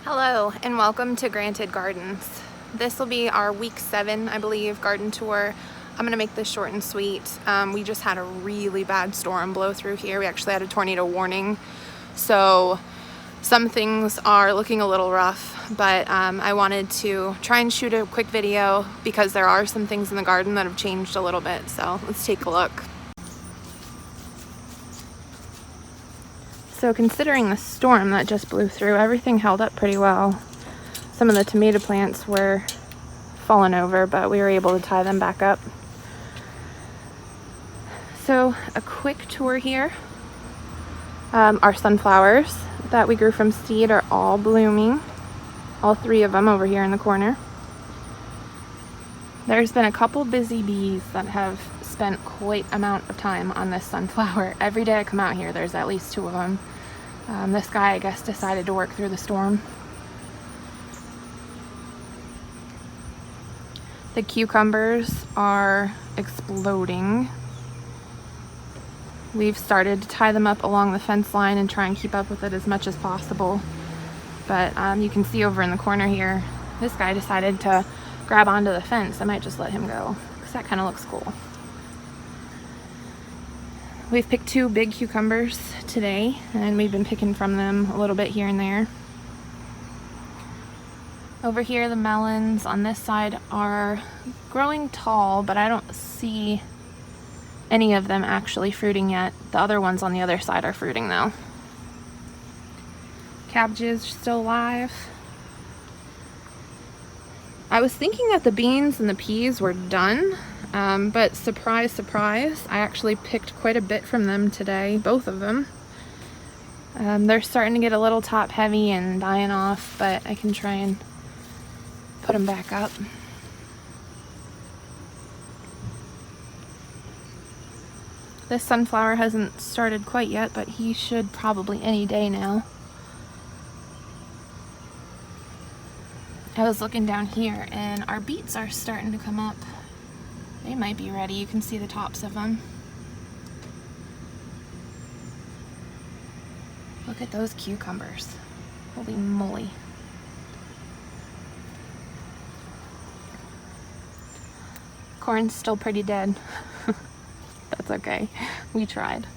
Hello and welcome to Granted Gardens. This will be our week 7, I believe, garden tour. I'm gonna make this short and sweet. We just had a really bad storm blow through here. We actually had a tornado warning. So some things are looking a little rough, but I wanted to try and shoot a quick video because there are some things in the garden that have changed a little bit. So let's take a look. So considering the storm that just blew through, everything held up pretty well. Some of the tomato plants were fallen over, but we were able to tie them back up. So a quick tour here. Our sunflowers that we grew from seed are all blooming. All 3 of them over here in the corner. There's been a couple busy bees that have spent quite amount of time on this sunflower. Every day I come out here, there's at least 2 of them. This guy, I guess, decided to work through the storm. The cucumbers are exploding. We've started to tie them up along the fence line and try and keep up with it as much as possible. But you can see over in the corner here, this guy decided to grab onto the fence. I might just let him go because that kind of looks cool. We've picked 2 big cucumbers today, and we've been picking from them a little bit here and there. Over here, the melons on this side are growing tall, but I don't see any of them actually fruiting yet. The other ones on the other side are fruiting though. Cabbages are still alive. I was thinking that the beans and the peas were done. But surprise, surprise, I actually picked quite a bit from them today, both of them. They're starting to get a little top heavy and dying off, but I can try and put them back up. This sunflower hasn't started quite yet, but he should probably any day now. I was looking down here and our beets are starting to come up. They might be ready. You can see the tops of them. Look at those cucumbers. Holy moly. Corn's still pretty dead. That's okay. We tried.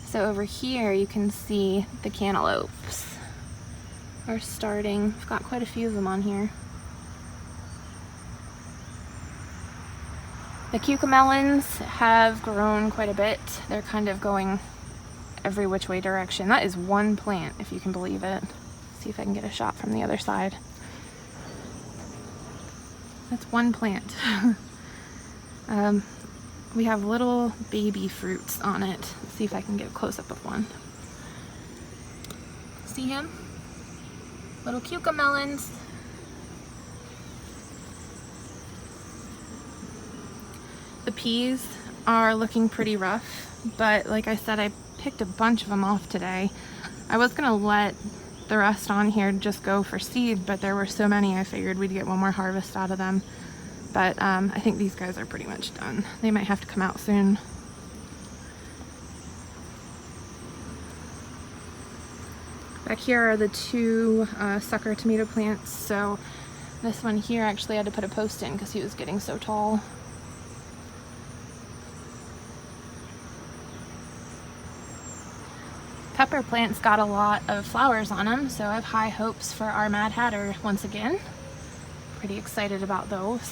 So over here you can see the cantaloupes are starting. I've got quite a few of them on here. The cucamelons have grown quite a bit. They're kind of going every which way direction. That is 1 plant, if you can believe it. Let's see if I can get a shot from the other side. That's 1 plant. We have little baby fruits on it. Let's see if I can get a close-up of one. See him? Little cucamelons. The peas are looking pretty rough, but like I said, I picked a bunch of them off today. I was gonna let the rest on here just go for seed, but there were so many I figured we'd get one more harvest out of them. But I think these guys are pretty much done. They might have to come out soon. Back here are the 2 sucker tomato plants. So this one here actually had to put a post in because he was getting so tall. Pepper plants got a lot of flowers on them, so I have high hopes for our Mad Hatter once again. Pretty excited about those.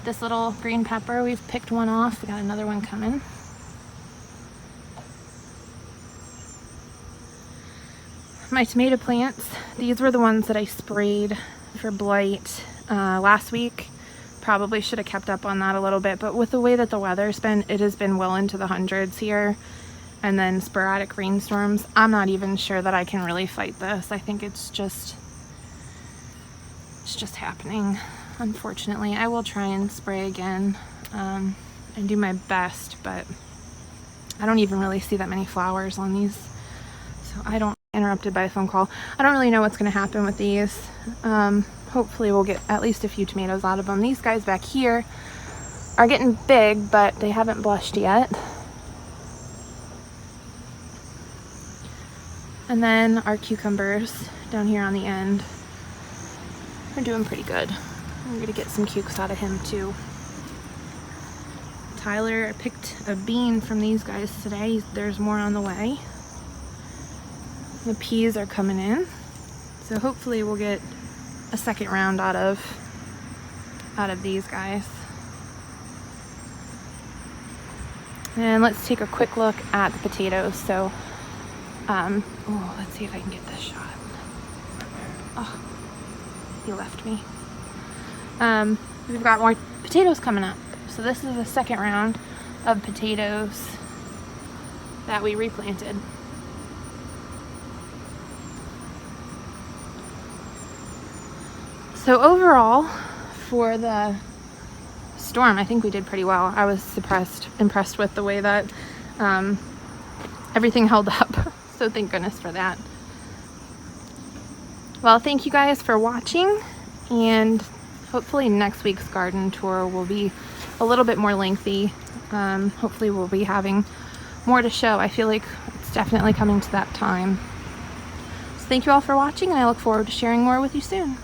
This little green pepper, we've picked one off. We got another one coming. My tomato plants, these were the ones that I sprayed for blight last week. Probably should have kept up on that a little bit, but with the way that the weather's been, it has been well into the hundreds here. And then sporadic rainstorms. I'm not even sure that I can really fight this. I think it's just happening, unfortunately. I will try and spray again and do my best, but I don't even really see that many flowers on these. So I don't, interrupted by a phone call. I don't really know what's gonna happen with these. Hopefully we'll get at least a few tomatoes out of them. These guys back here are getting big, but they haven't blushed yet. And then our cucumbers down here on the end are doing pretty good. I'm gonna get some cukes out of him too. Tyler, I picked a bean from these guys today. There's more on the way. The peas are coming in. So hopefully we'll get a second round out of these guys. And let's take a quick look at the potatoes. So, oh, let's see if I can get this shot. Oh, he left me. We've got more potatoes coming up. So this is the second round of potatoes that we replanted. So overall, for the storm, I think we did pretty well. I was impressed with the way that everything held up. So thank goodness for that. Well, thank you guys for watching, and hopefully next week's garden tour will be a little bit more lengthy. Hopefully we'll be having more to show. I feel like it's definitely coming to that time. So thank you all for watching, and I look forward to sharing more with you soon.